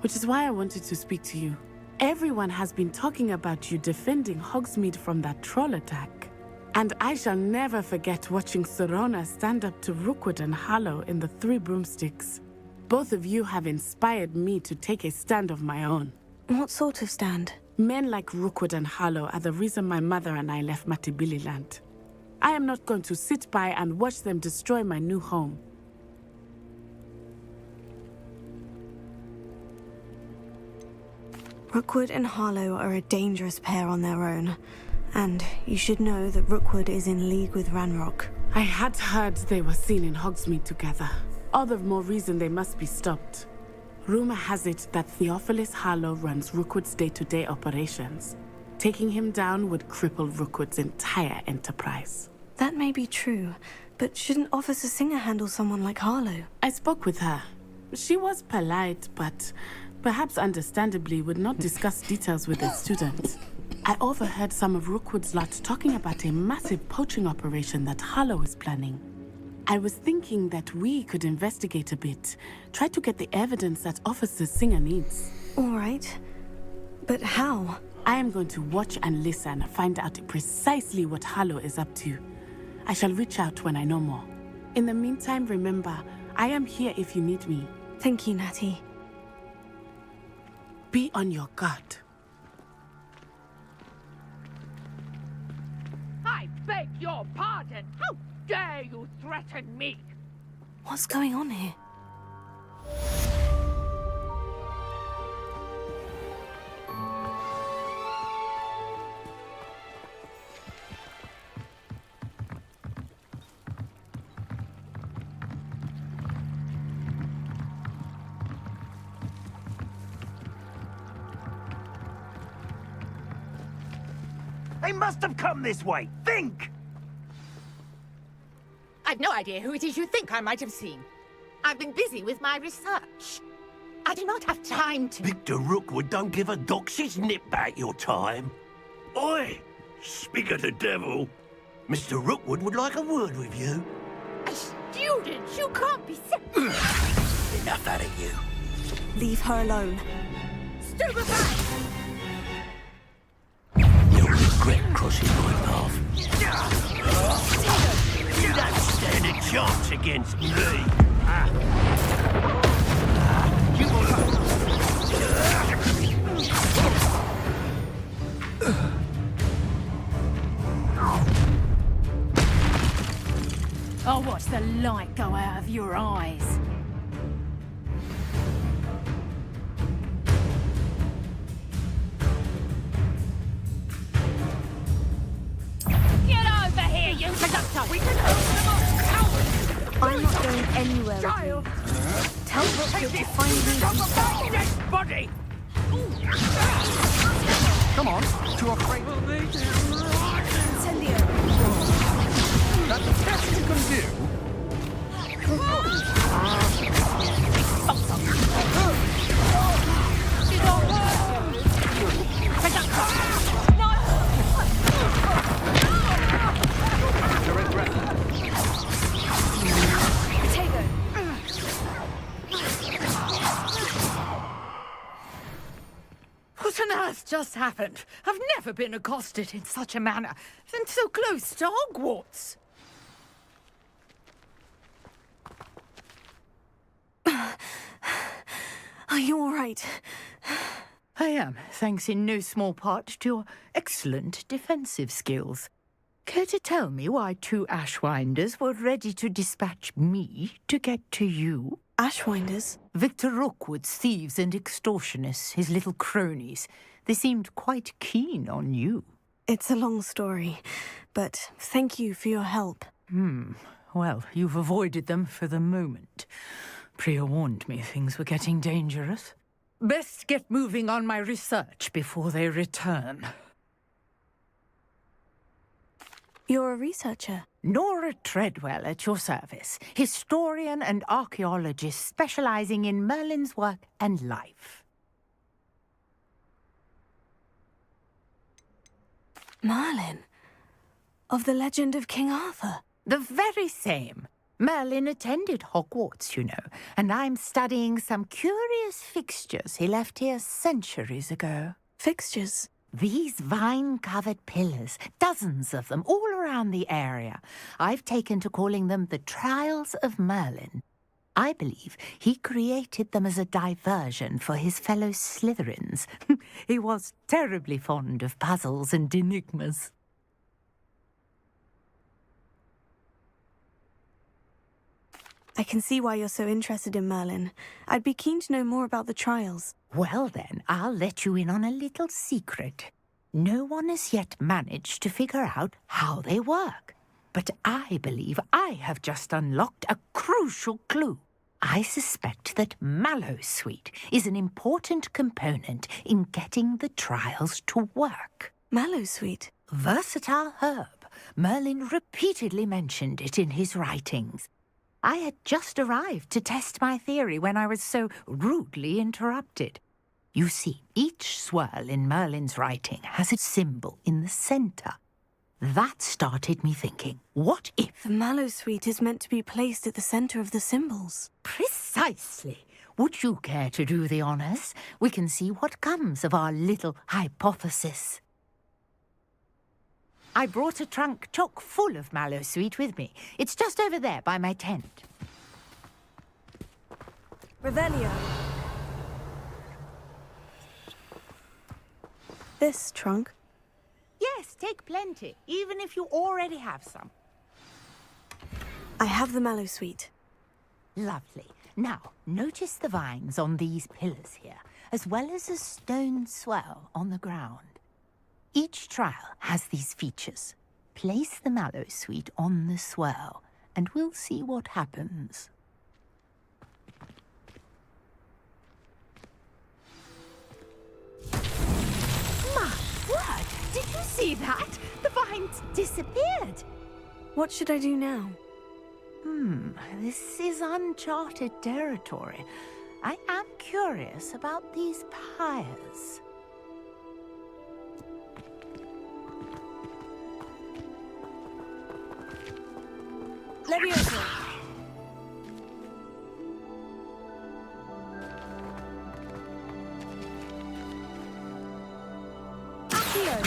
which is why I wanted to speak to you. Everyone has been talking about you defending Hogsmeade from that troll attack. And I shall never forget watching Serona stand up to Rookwood and Harlow in the Three Broomsticks. Both of you have inspired me to take a stand of my own. What sort of stand? Men like Rookwood and Harlow are the reason my mother and I left Matibililand. I am not going to sit by and watch them destroy my new home. Rookwood and Harlow are a dangerous pair on their own. And you should know that Rookwood is in league with Ranrock. I had heard they were seen in Hogsmeade together. All the more reason they must be stopped. Rumor has it that Theophilus Harlow runs Rookwood's day-to-day operations. Taking him down would cripple Rookwood's entire enterprise. That may be true, but shouldn't Officer Singer handle someone like Harlow? I spoke with her. She was polite, but perhaps understandably would not discuss details with a student. I overheard some of Rookwood's lot talking about a massive poaching operation that Harlow is planning. I was thinking that we could investigate a bit, try to get the evidence that Officer Singer needs. All right. But how? I am going to watch and listen, find out precisely what Harlow is up to. I shall reach out when I know more. In the meantime, remember, I am here if you need me. Thank you, Natty. Be on your guard. I beg your pardon! How dare you threaten me? What's going on here? They must have come this way. Think! I've no idea who it is you think I might have seen. I've been busy with my research. I do not have time to... Victor Rookwood don't give a doxy's nip back your time. Oi! Speak of the devil. Mr. Rookwood would like a word with you. A student? You can't be serious. Enough out of you. Leave her alone. Stupefy! You'll regret crossing my path. You don't stand a chance against me. You I'll watch the light go out of your eyes. Get over here, you conductor! We can hold them up, cowards! I'm not going anywhere with Child! you. Tell Rookwood to find me. From the dead body! Come on, too afraid. Incendio. That's the best you can do. She's all working! Conductor! No! You're aggressive. Potato. What on earth just happened? I've never been accosted in such a manner, and so close to Hogwarts. Are you all right? I am, thanks in no small part to your excellent defensive skills. Care to tell me why two Ashwinders were ready to dispatch me to get to you? Ashwinders? Victor Rookwood's thieves and extortionists, his little cronies. They seemed quite keen on you. It's a long story, but thank you for your help. Well, you've avoided them for the moment. Priya warned me things were getting dangerous. Best get moving on my research before they return. You're a researcher. Nora Treadwell at your service, historian and archaeologist specializing in Merlin's work and life. Merlin? Of the legend of King Arthur? The very same. Merlin attended Hogwarts, you know, and I'm studying some curious fixtures he left here centuries ago. Fixtures? These vine-covered pillars, dozens of them, all around the area. I've taken to calling them the Trials of Merlin. I believe he created them as a diversion for his fellow Slytherins. He was terribly fond of puzzles and enigmas. I can see why you're so interested in Merlin. I'd be keen to know more about the trials. Well then, I'll let you in on a little secret. No one has yet managed to figure out how they work. But I believe I have just unlocked a crucial clue. I suspect that Mallowsweet is an important component in getting the trials to work. Mallowsweet? Versatile herb. Merlin repeatedly mentioned it in his writings. I had just arrived to test my theory when I was so rudely interrupted. You see, each swirl in Merlin's writing has a symbol in the centre. That started me thinking, what if... The Mallowsweet is meant to be placed at the centre of the symbols. Precisely. Would you care to do the honours? We can see what comes of our little hypothesis. I brought a trunk chock full of Mallowsweet with me. It's just over there by my tent. Revelio. This trunk? Yes, take plenty, even if you already have some. I have the Mallowsweet. Lovely. Now, notice the vines on these pillars here, as well as a stone swell on the ground. Each trial has these features. Place the Mallowsweet on the swirl, and we'll see what happens. My word! Did you see that? The vines disappeared. What should I do now? This is uncharted territory. I am curious about these pyres. Levioso! Accio!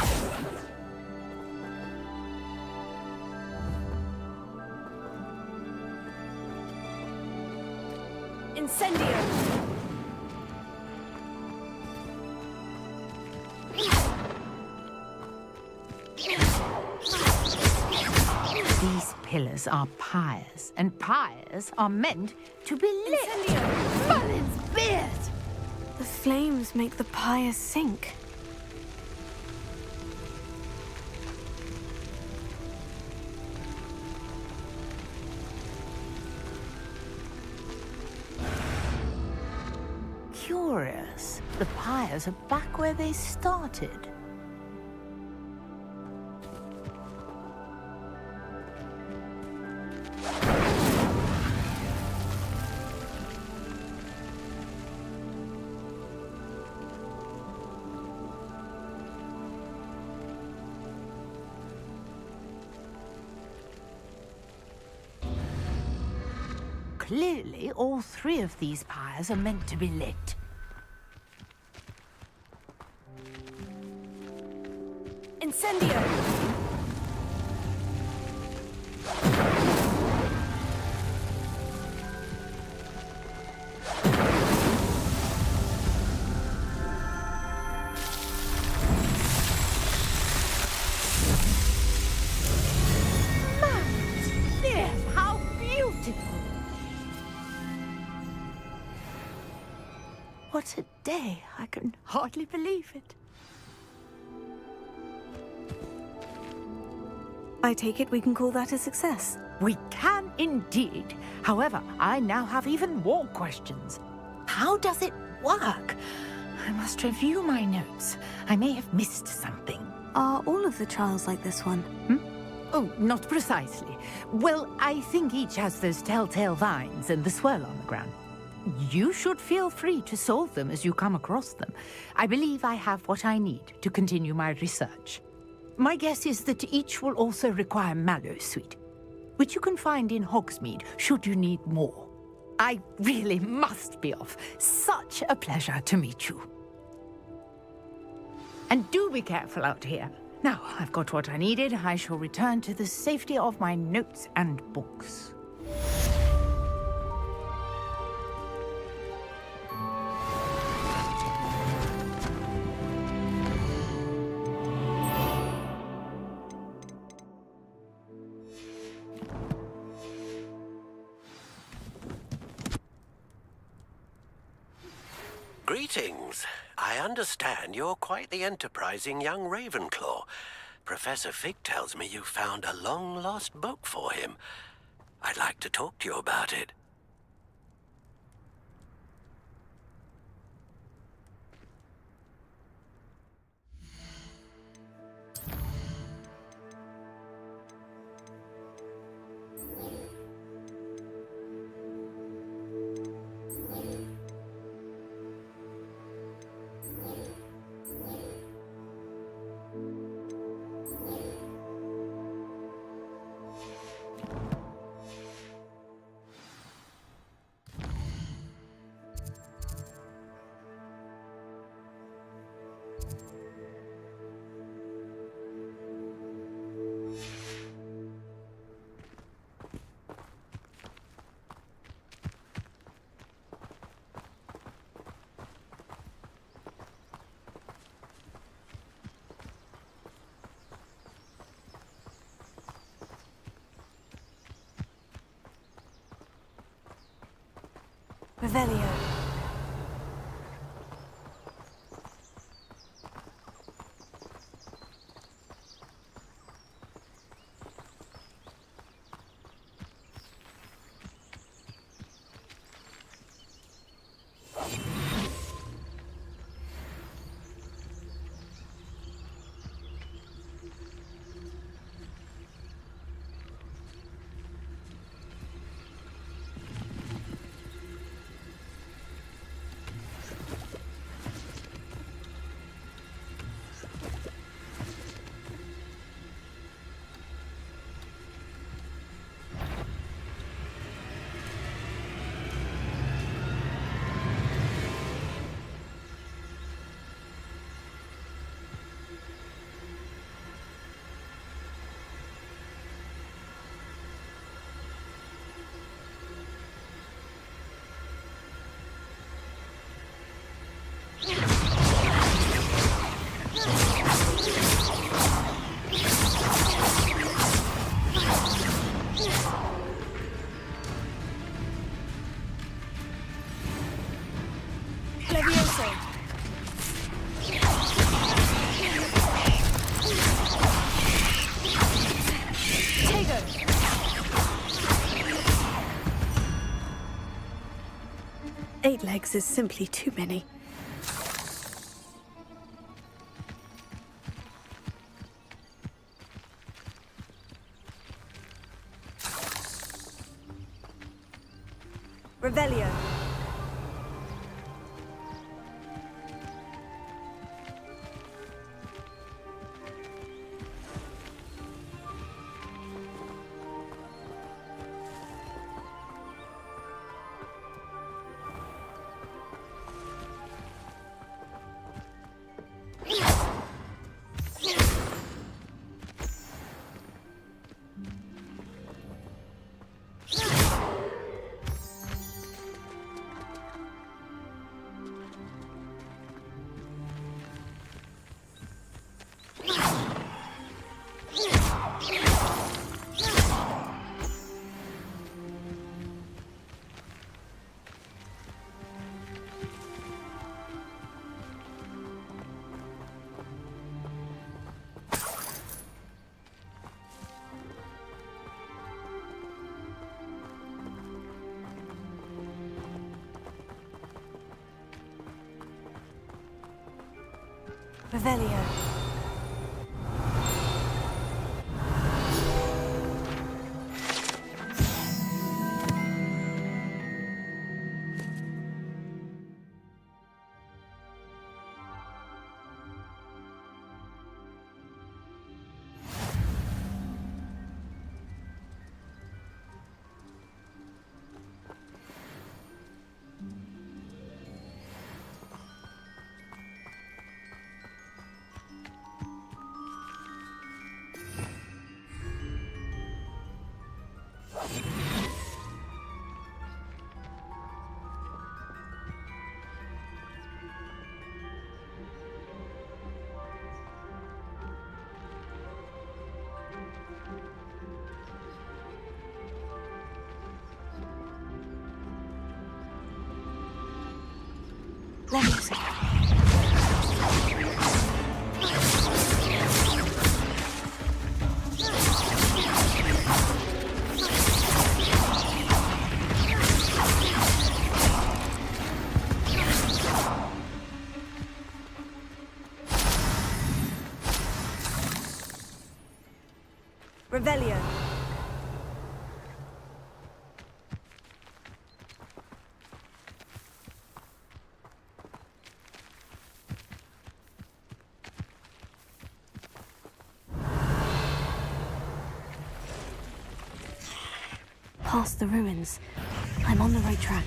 Incendio! These pillars are pyres, and pyres are meant to be lit. Incendio! Merlin's beard! The flames make the pyre sink. Curious. The pyres are back where they started. Clearly, all three of these pyres are meant to be lit. Incendio! Yes, how beautiful! What a day! I can hardly believe it. I take it we can call that a success. We can indeed. However, I now have even more questions. How does it work? I must review my notes. I may have missed something. Are all of the trials like this one? Oh, not precisely. Well, I think each has those telltale vines and the swirl on the ground. You should feel free to solve them as you come across them. I believe I have what I need to continue my research. My guess is that each will also require Mallowsweet. which you can find in Hogsmeade should you need more. I really must be off. Such a pleasure to meet you. And do be careful out here. Now, I've got what I needed. I shall return to the safety of my notes and books. Greetings. I understand you're quite the enterprising young Ravenclaw. Professor Fig tells me you found a long-lost book for him. I'd like to talk to you about it. Revelio. Eight legs is simply too many. Revelio. Revelio. Leviosa. Revelio. Past the ruins. I'm on the right track.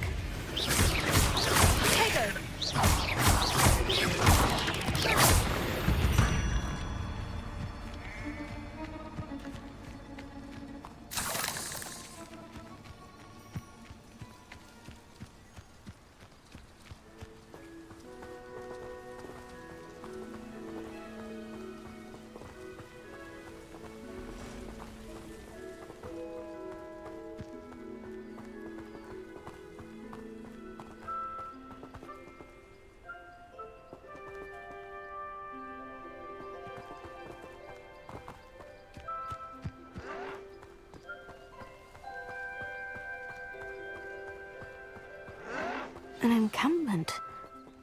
An encampment.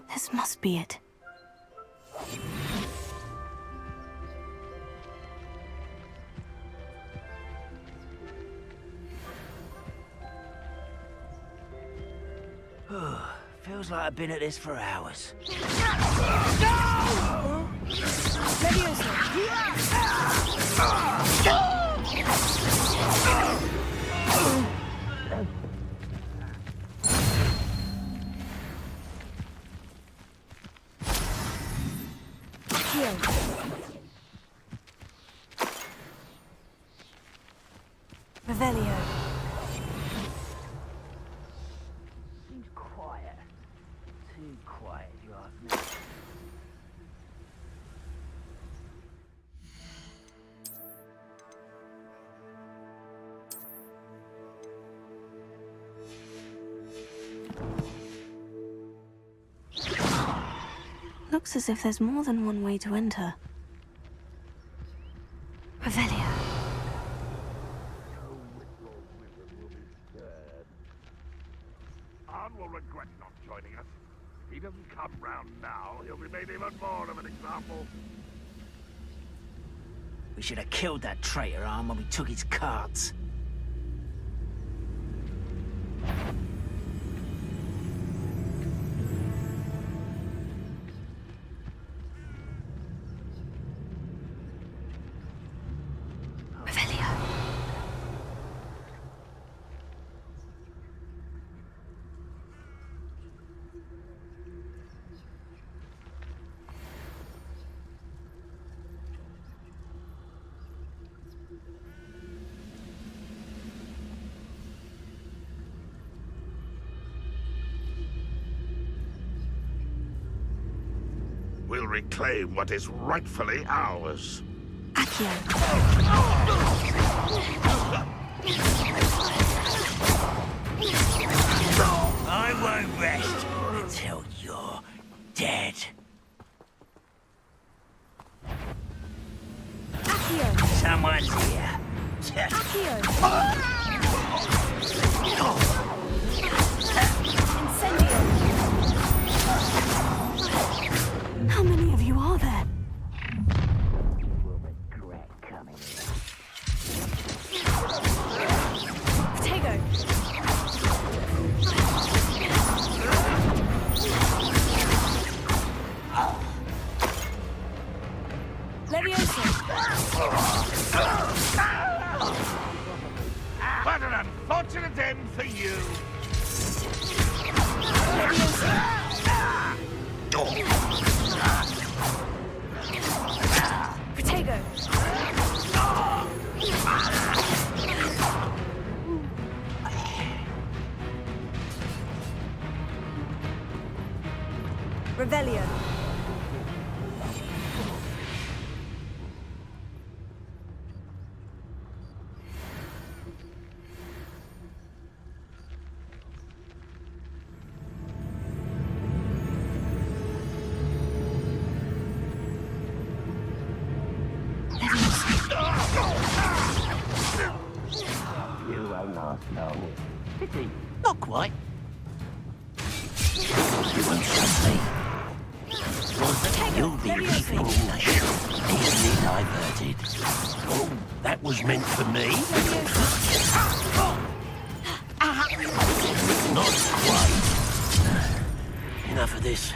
This must be it. Feels like I've been at this for hours. Revelio. Seems quiet. Too quiet, if you ask me. Looks as if there's more than one way to enter. Revelio. Arn will regret not joining us. If he doesn't come round now, he'll be made even more of an example. We should have killed that traitor, Arn, when we took his cards. We'll reclaim what is rightfully ours. Accio. I won't rest until you're dead. Accio. Someone's here. Accio. How many of you are there? You will regret coming here. Potato. Leviosa. What an unfortunate end for you. Leviosa. Potato. Revelio. Pity. Not quite. You won't stop me. Was that you'll be leaving in a shop easily diverted? Oh, that was meant for me? Not quite. Enough of this.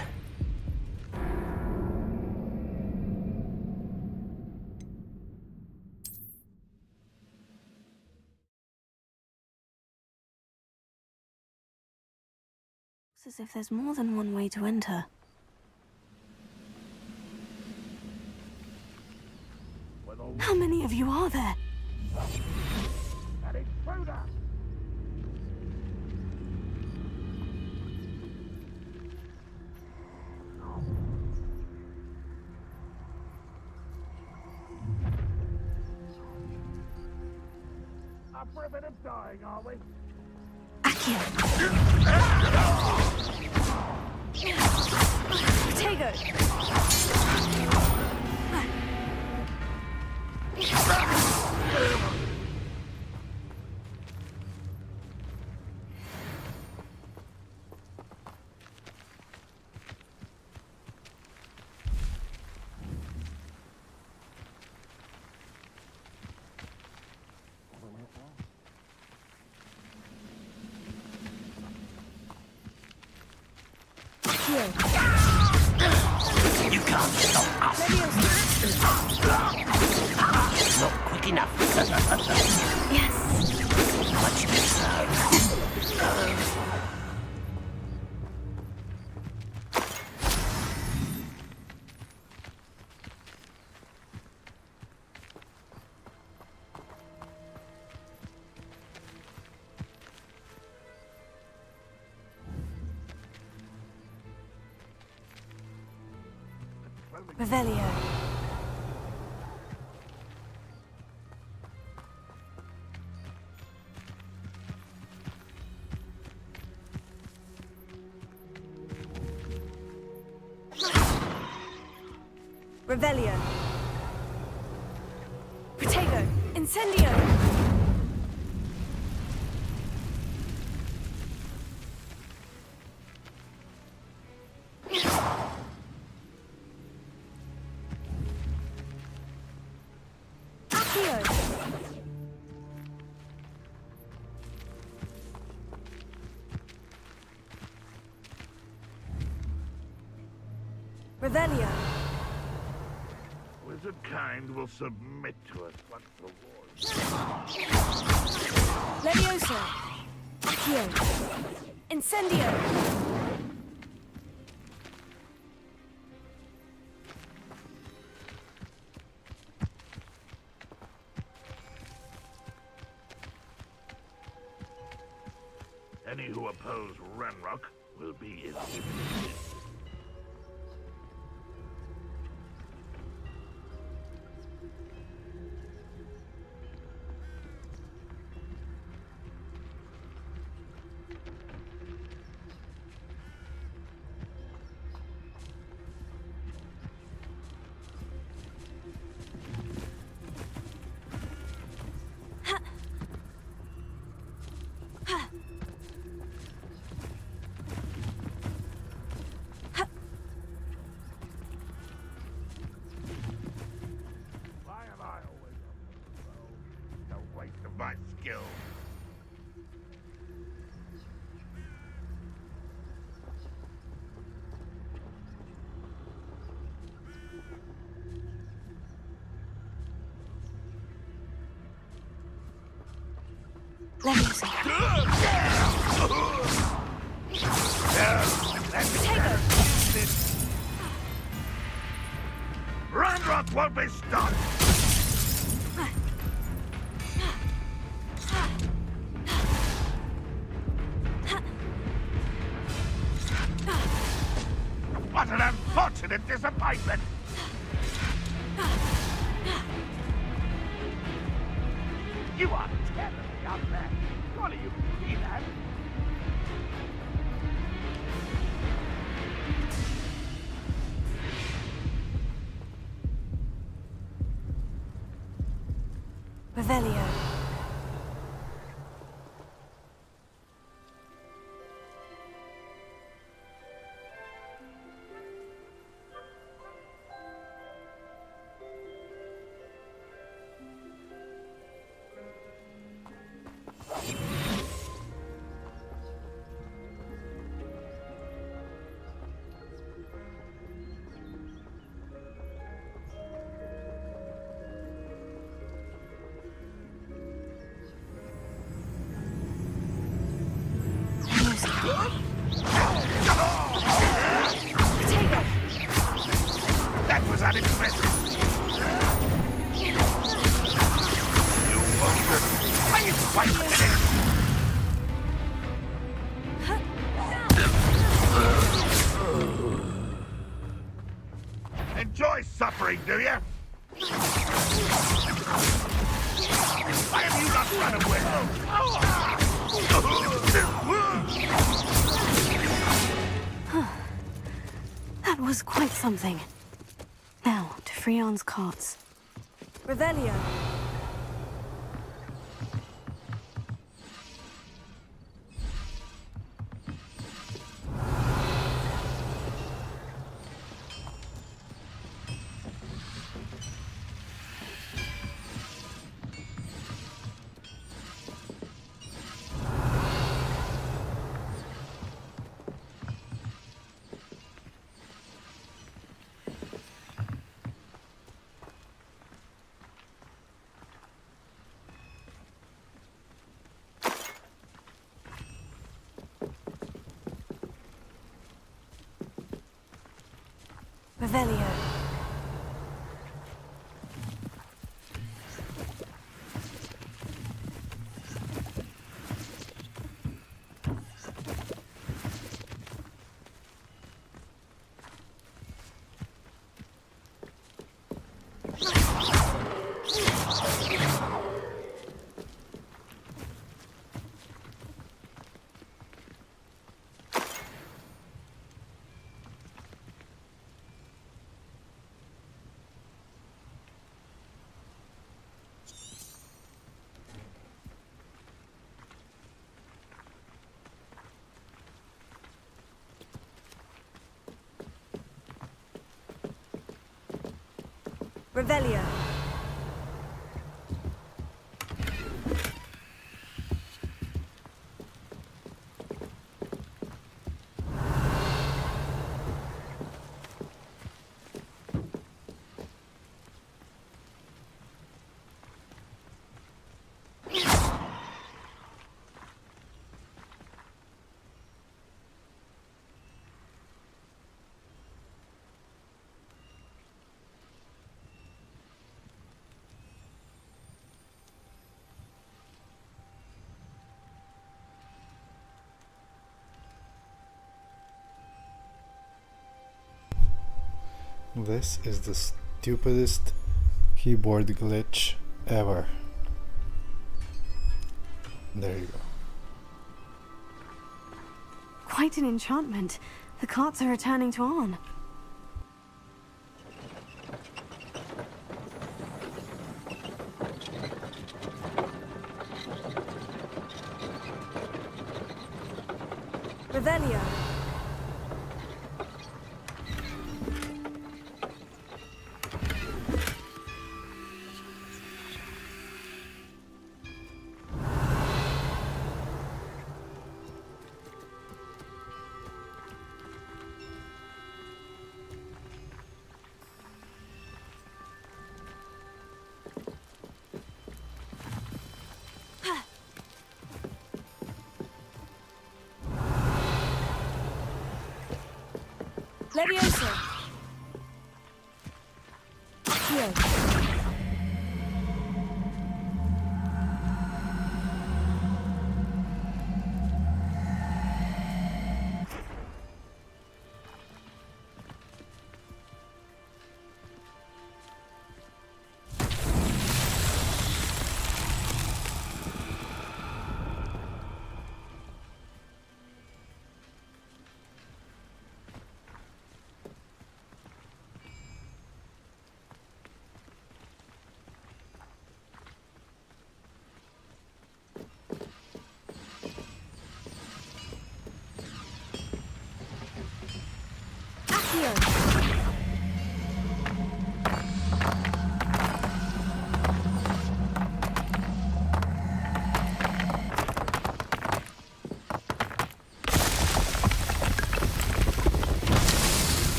It's as if there's more than one way to enter. How many of you are there? An intruder! Up for a bit of dying, are we? Accio! Protego! You can't stop us. Not quick enough. Yes! Much too slow. Revelio. Revelio. Protego. Incendio. Revelio. Wizard kind will submit to us once the war is Levioso. Accio. Incendio. Any who oppose Ranrock will be eliminated. Why am I always on the road? No waste of my skill. Levioso. Ranrock won't be stopped! What an unfortunate disappointment! You are terribly up there. Surely you can see that. Revelio. enjoy suffering, do you? Why have you not run away? That was quite something. Now, to Freon's carts. Revelio. Revelio. Revelio. This is the stupidest keyboard glitch ever. There you go. Quite an enchantment. The carts are returning to Arn. Revelio. Levioso. Here.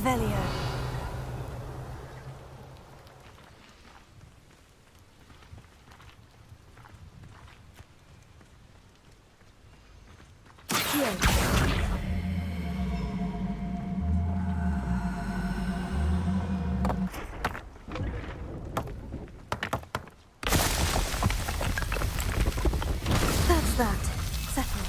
Revelio. That's that. Settled.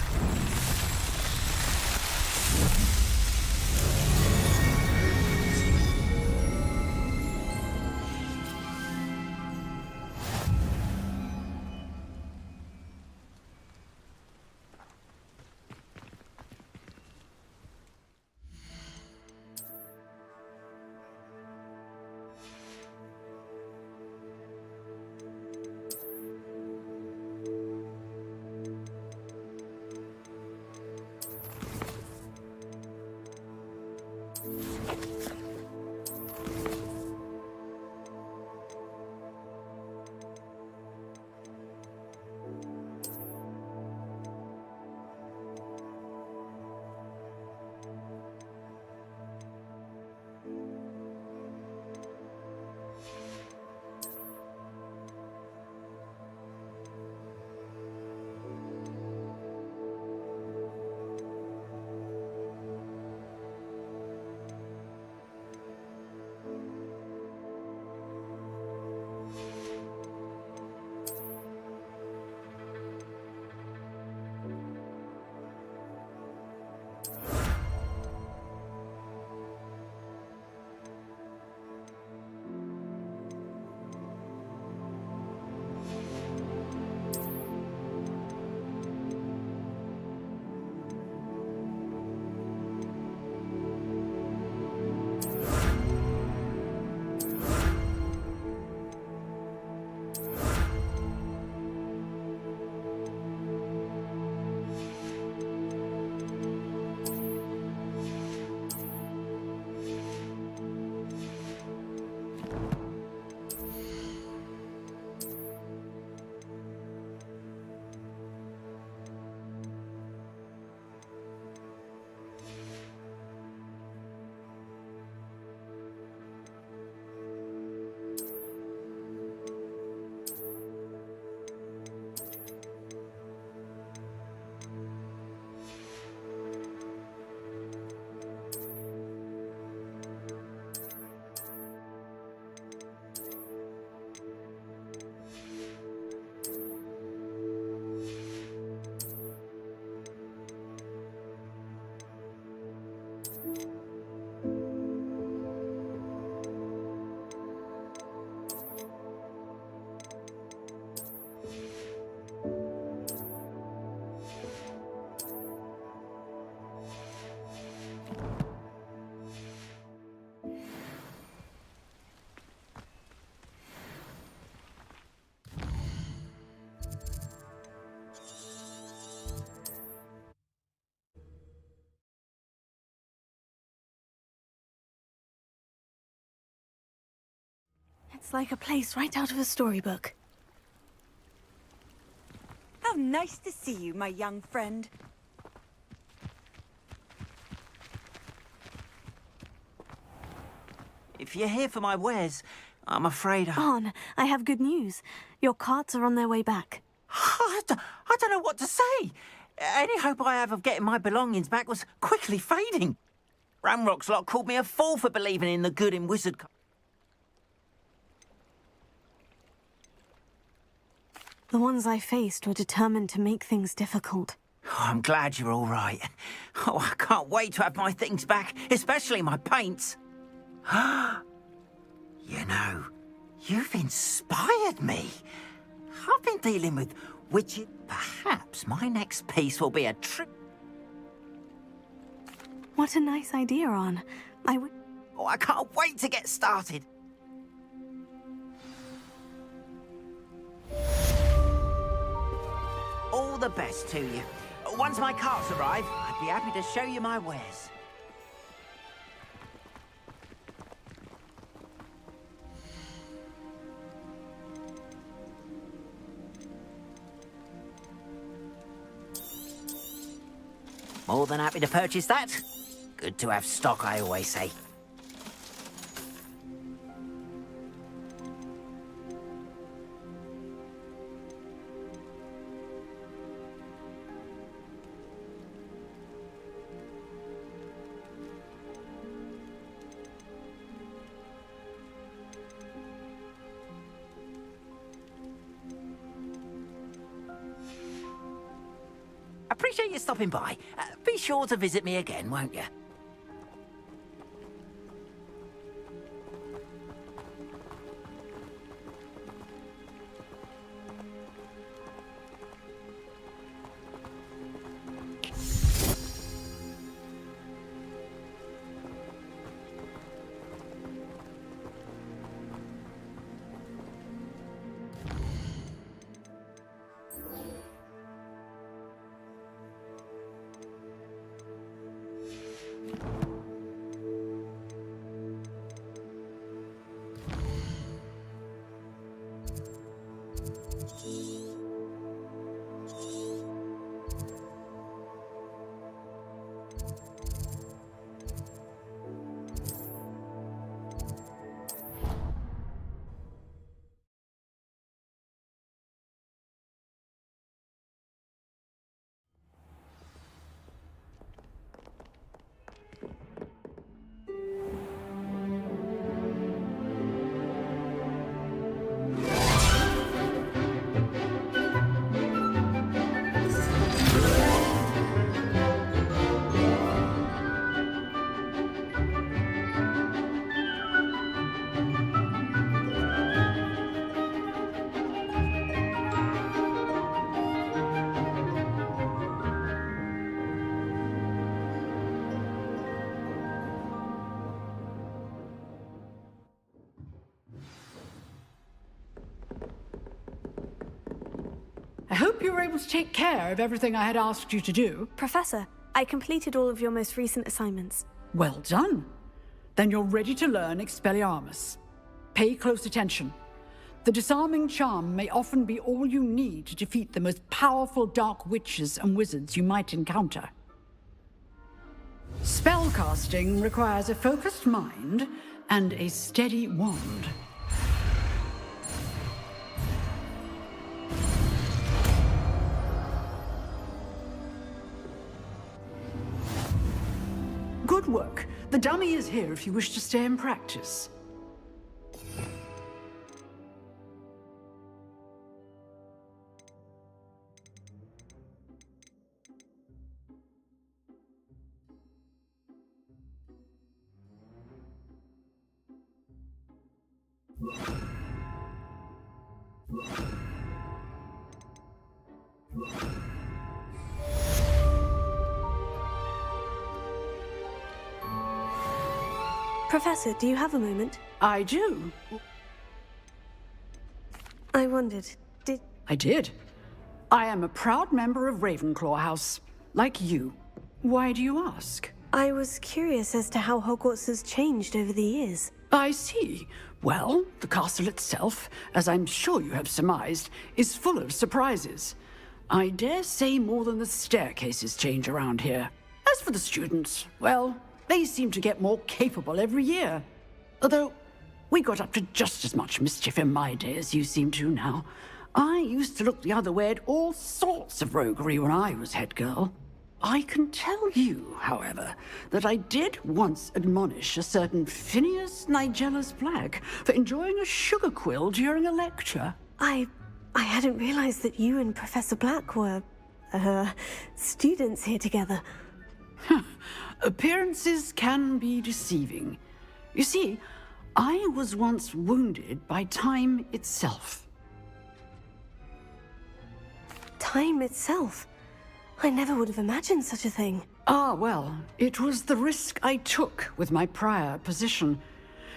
It's like a place right out of a storybook. How nice to see you, my young friend. If you're here for my wares, I'm afraid Arn, I have good news. Your carts are on their way back. I don't know what to say. Any hope I have of getting my belongings back was quickly fading. Ramrock's lot called me a fool for believing in the good in wizard. The ones I faced were determined to make things difficult. Oh, I'm glad you're all right. Oh, I can't wait to have my things back, especially my paints. You know, you've inspired me. I've been dealing with witches. Perhaps my next piece will be a trip. What a nice idea, Arn. Oh, I can't wait to get started. All the best to you. Once my carts arrive, I'd be happy to show you my wares. More than happy to purchase that. Good to have stock, I always say. appreciate you stopping by. Be sure to visit me again, won't you? I hope you were able to take care of everything I had asked you to do. Professor, I completed all of your most recent assignments. Well done. Then you're ready to learn Expelliarmus. Pay close attention. The disarming charm may often be all you need to defeat the most powerful dark witches and wizards you might encounter. Spellcasting requires a focused mind and a steady wand. Good work. The dummy is here if you wish to stay and practice. Professor, do you have a moment? I do. I wondered, I did. I am a proud member of Ravenclaw House, like you. Why do you ask? I was curious as to how Hogwarts has changed over the years. I see. Well, the castle itself, as I'm sure you have surmised, is full of surprises. I dare say more than the staircases change around here. As for the students, well, they seem to get more capable every year. Although, we got up to just as much mischief in my day as you seem to now. I used to look the other way at all sorts of roguery when I was head girl. I can tell you, however, that I did once admonish a certain Phineas Nigellus Black for enjoying a sugar quill during a lecture. I hadn't realized that you and Professor Black were, students here together. Appearances can be deceiving. You see, I was once wounded by time itself. Time itself? I never would have imagined such a thing. Ah, well, it was the risk I took with my prior position.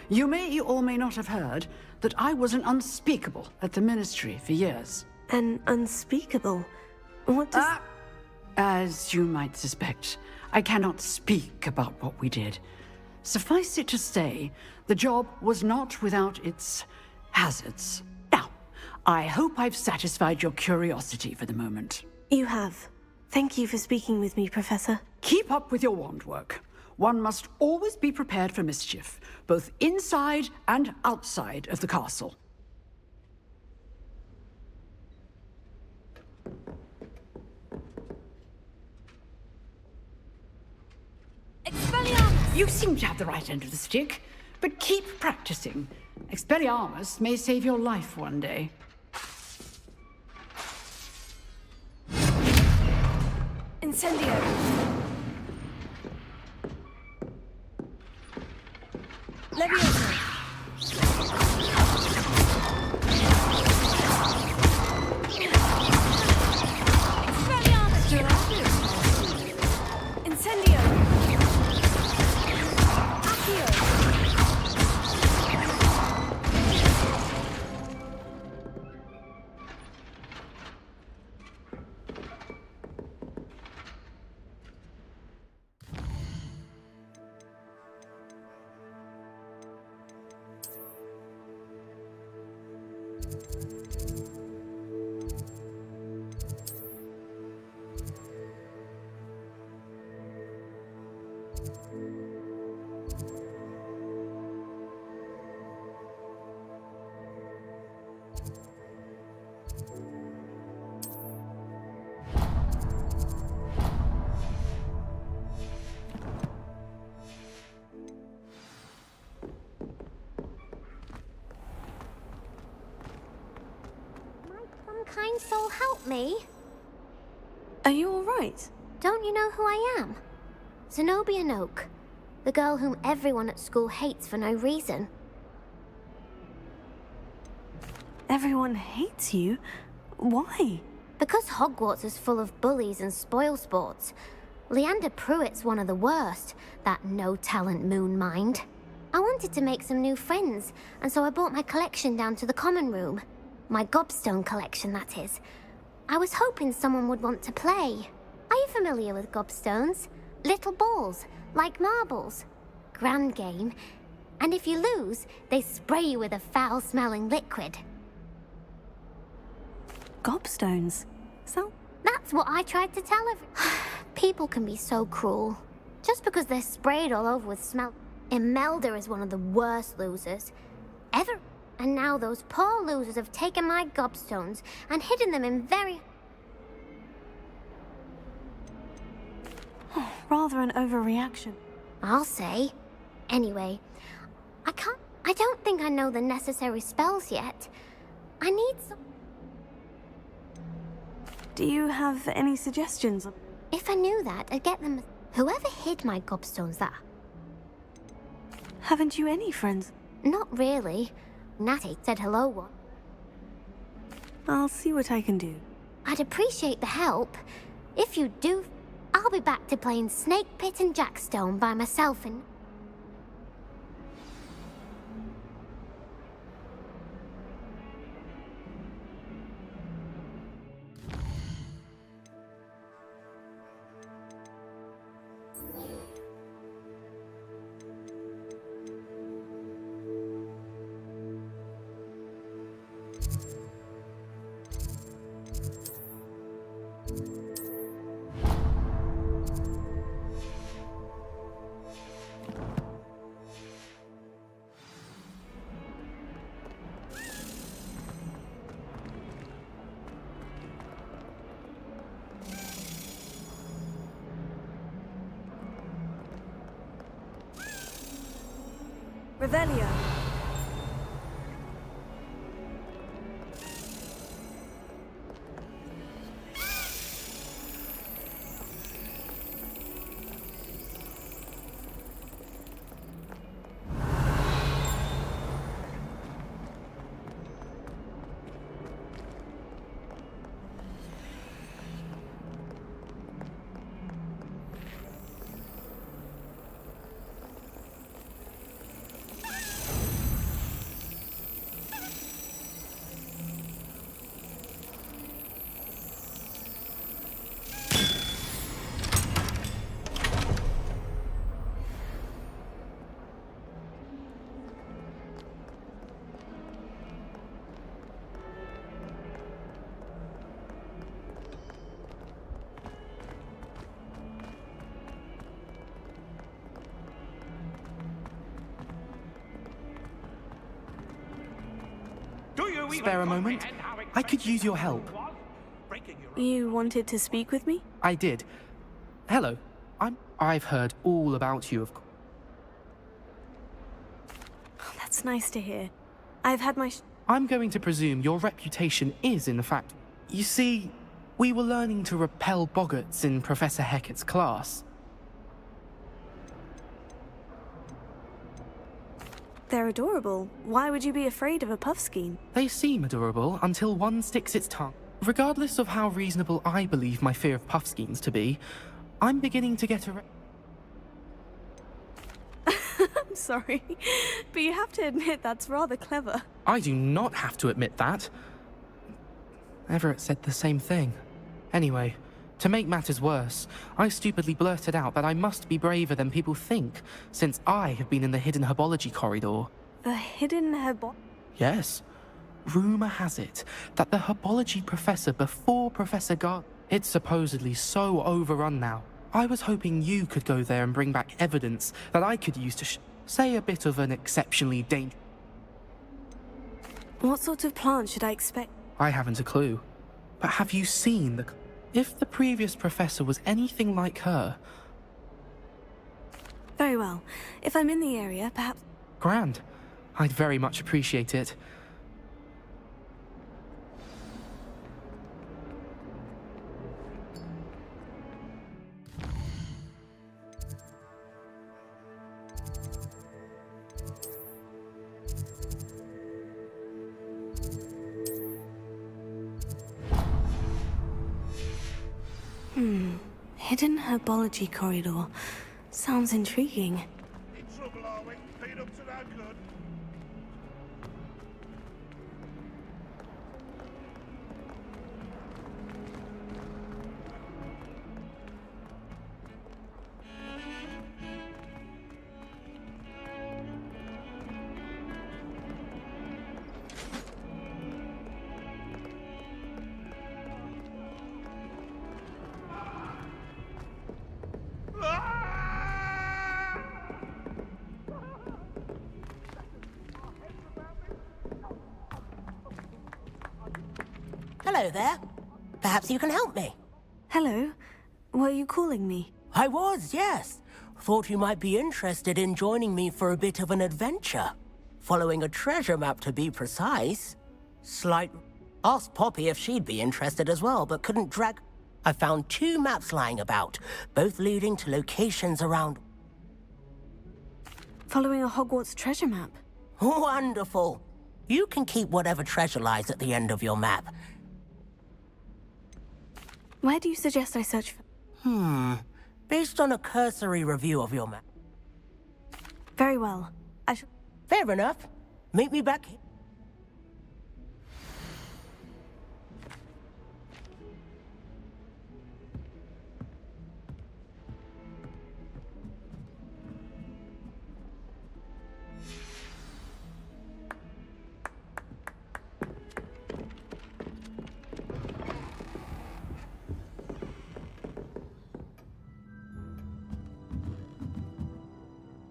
You may or may not have heard that I was an unspeakable at the Ministry for years. An unspeakable? What does... As you might suspect, I cannot speak about what we did. Suffice it to say, the job was not without its hazards. Now, I hope I've satisfied your curiosity for the moment. You have. Thank you for speaking with me, Professor. Keep up with your wand work. One must always be prepared for mischief, both inside and outside of the castle. Expelliarmus! You seem to have the right end of the stick, but keep practicing. Expelliarmus may save your life one day. Incendio! Leviosa! Incendio! Accio! Some kind soul help me. Are you alright? Don't you know who I am? Zenobia Noak, the girl whom everyone at school hates for no reason. Everyone hates you? Why? Because Hogwarts is full of bullies and spoilsports. Leander Pruitt's one of the worst, that no-talent moon mind. I wanted to make some new friends, and so I brought my collection down to the common room. My gobstone collection, that is. I was hoping someone would want to play. Are you familiar with gobstones? Little balls, like marbles. Grand game. And if you lose, they spray you with a foul-smelling liquid. Gobstones? So? That's what I tried to tell People can be so cruel. Just because they're sprayed all over with smell. Imelda is one of the worst losers ever. And now those poor losers have taken my gobstones and hidden them in very... Rather an overreaction. I'll say. Anyway, I don't think I know the necessary spells yet. I need some... Do you have any suggestions? If I knew that, I'd get them... Whoever hid my gobstones, that... Haven't you any friends? Not really. Natty said hello once. I'll see what I can do. I'd appreciate the help. If you do, I'll be back to playing Snake Pit and Jackstone by myself and... Revelio. Spare a moment? I could use your help. You wanted to speak with me? I did. Hello. I've heard all about you, of course. Oh, that's nice to hear. I've had my... I'm going to presume your reputation is in the fact. You see, We were learning to repel boggarts in Professor Hecat's class. They're adorable. Why would you be afraid of a puffskein? They seem adorable until one sticks its tongue. Regardless of how reasonable I believe my fear of puffskeins to be, I'm beginning to get a... I'm sorry, but you have to admit that's rather clever. I do not have to admit that. Everett said the same thing. Anyway, to make matters worse, I stupidly blurted out that I must be braver than people think, since I have been in the hidden herbology corridor. The hidden Yes. Rumour has it that the herbology professor before Professor it's supposedly so overrun now. I was hoping you could go there and bring back evidence that I could use to say a bit of an exceptionally dangerous... What sort of plant should I expect? I haven't a clue. But have you seen the... If the previous professor was anything like her... Very well. If I'm in the area, perhaps... Grand. I'd very much appreciate it. Hidden herbology corridor. Sounds intriguing. In trouble, are we? Been up to no good. Hello there. Perhaps you can help me. Hello. Were you calling me? I was, yes. Thought you might be interested in joining me for a bit of an adventure. Following a treasure map, to be precise. Asked Poppy if she'd be interested as well, but couldn't drag... I found 2 maps lying about, both leading to locations around... Following a Hogwarts treasure map? Wonderful. You can keep whatever treasure lies at the end of your map. Where do you suggest I search for? Based on a cursory review of your map. Very well. Fair enough. Meet me back here.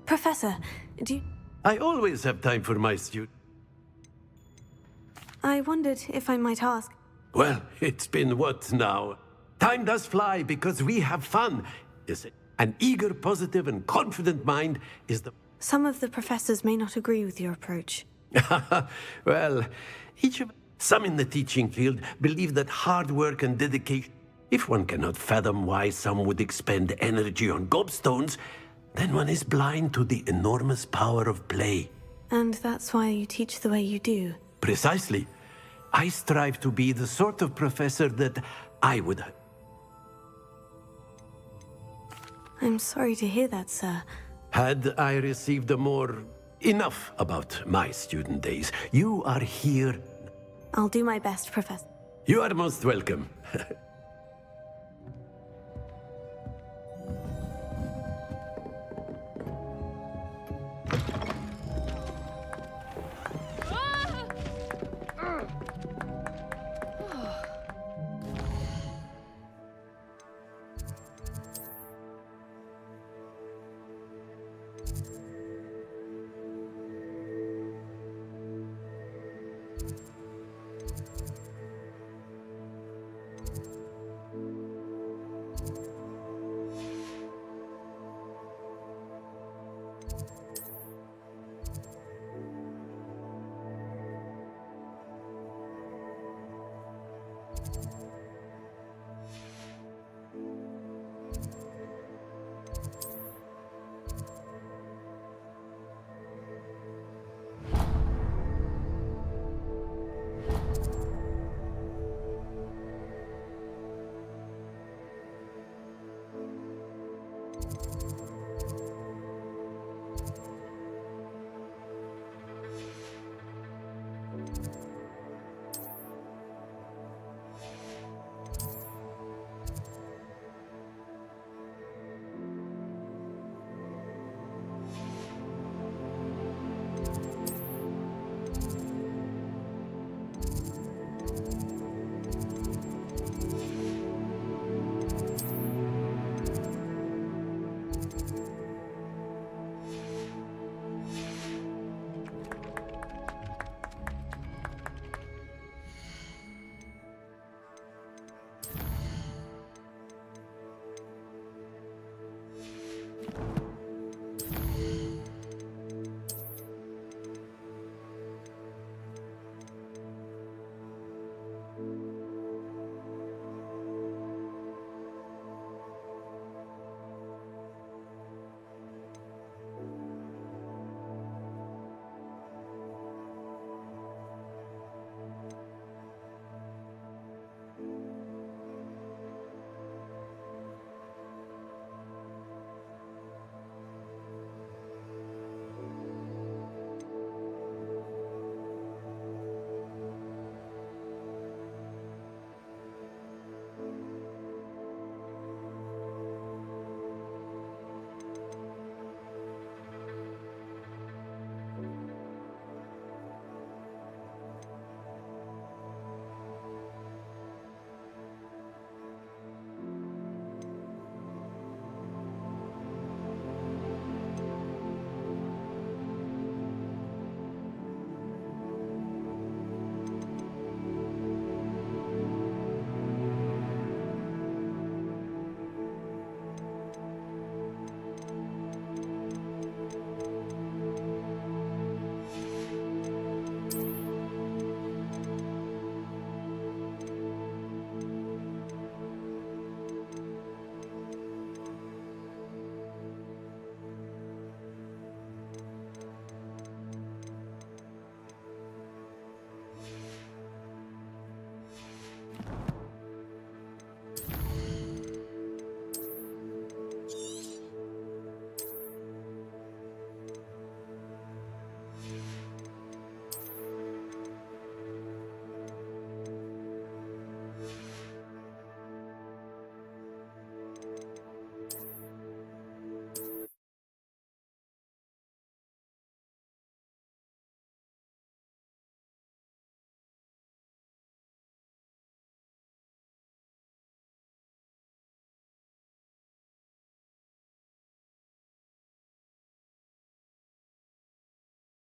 Professor, do you... I always have time for my students. I wondered if I might ask. Well, it's been what now? Time does fly because we have fun, is it? An eager, positive, and confident mind is the... Some of the professors may not agree with your approach. Well, some in the teaching field believe that hard work and dedication... If one cannot fathom why some would expend energy on gobstones, then one is blind to the enormous power of play. And that's why you teach the way you do. Precisely. I strive to be the sort of professor that I would... I'm sorry to hear that, sir. Had I received enough about my student days. You are here. I'll do my best, Professor. You are most welcome.